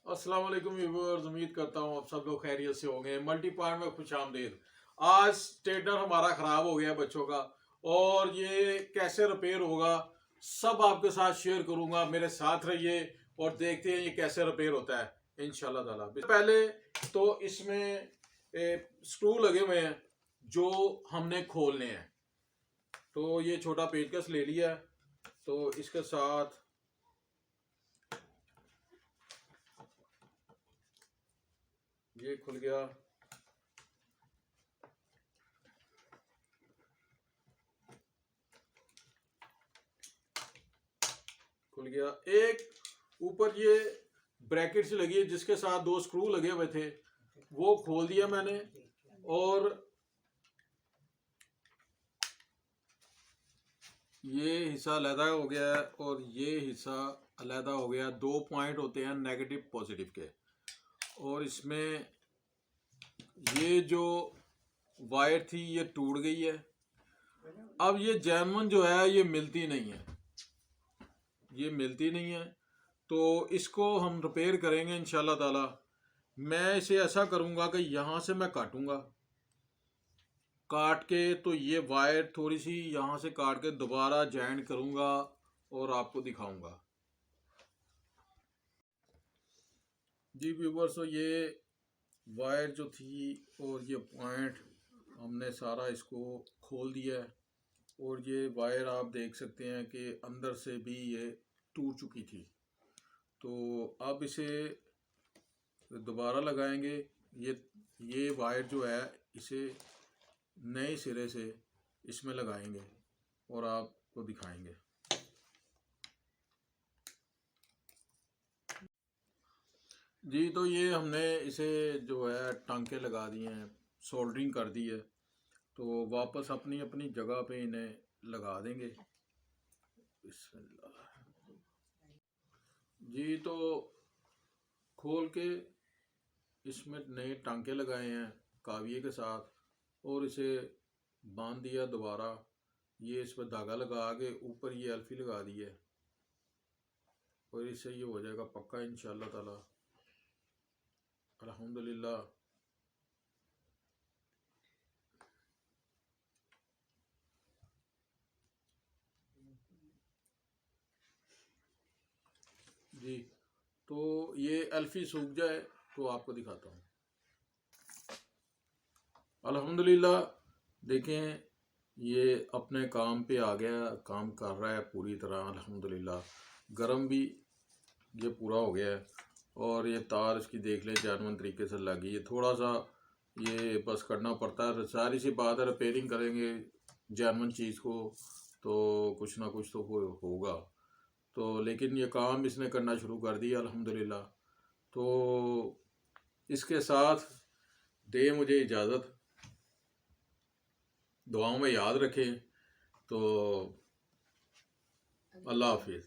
अस्सलाम वालेकुम व्यूअर्स, उम्मीद करता हूँ आप सब लोग खैरियत से होंगे। मल्टी पॉइंट में खुश आमदीद। आज स्ट्रेटनर हमारा ख़राब हो गया बच्चों का, और ये कैसे रिपेयर होगा सब आपके साथ शेयर करूँगा। मेरे साथ रहिए और देखते हैं ये कैसे रिपेयर होता है इंशाल्लाह ताला। पहले तो इसमें स्क्रू लगे हुए हैं जो हमने खोलने हैं। तो ये छोटा पेचकस ले लिया है, तो इसके साथ ये खुल गया। खुल गया। एक ऊपर ये ब्रैकेट से लगी है जिसके साथ दो स्क्रू लगे हुए थे, वो खोल दिया मैंने। और ये हिस्सा अलहदा हो गया है और ये हिस्सा अलहदा हो गया। 2 पॉइंट होते हैं नेगेटिव पॉजिटिव के, और इसमें ये जो वायर थी ये टूट गई है। अब ये जैमन जो है ये मिलती नहीं है, ये मिलती नहीं है। तो इसको हम रिपेयर करेंगे इंशाल्लाह ताला। मैं इसे ऐसा करूँगा कि यहाँ से मैं काटूँगा, काट के तो ये वायर थोड़ी सी यहाँ से काट के दोबारा जॉइन करूँगा और आपको दिखाऊँगा। जी व्यूवर्स, तो ये वायर जो थी और ये पॉइंट हमने सारा इसको खोल दिया है, और ये वायर आप देख सकते हैं कि अंदर से भी ये टूट चुकी थी। तो अब इसे दोबारा लगाएंगे। ये वायर जो है इसे नए सिरे से इसमें लगाएंगे और आपको दिखाएंगे। जी, तो ये हमने इसे जो है टांके लगा दिए हैं, सोल्डरिंग कर दी है। तो वापस अपनी अपनी जगह पे इन्हें लगा देंगे। बिस्मिल्लाह। जी, तो खोल के इसमें नए टांके लगाए हैं काविये के साथ, और इसे बांध दिया दोबारा। ये इस पर धागा लगा के ऊपर ये अल्फी लगा दी है, और इससे ये हो जाएगा पक्का इंशाल्लाह ताला। अल्हम्दुलिल्लाह। जी, तो ये अल्फी सूख जाए तो आपको दिखाता हूँ। अल्हम्दुलिल्लाह, देखें ये अपने काम पे आ गया, काम कर रहा है पूरी तरह अल्हम्दुलिल्लाह। गर्म भी ये पूरा हो गया है, और ये तार इसकी देख लें जानवन तरीके से लगी है। थोड़ा सा ये बस करना पड़ता है, सारी सी बात है। रिपेयरिंग करेंगे जानवन चीज़ को तो कुछ ना कुछ तो होगा। तो लेकिन ये काम इसने करना शुरू कर दिया अल्हम्दुलिल्लाह। तो इसके साथ दे मुझे इजाज़त, दुआओं में याद रखें। तो अल्लाह हाफिज़।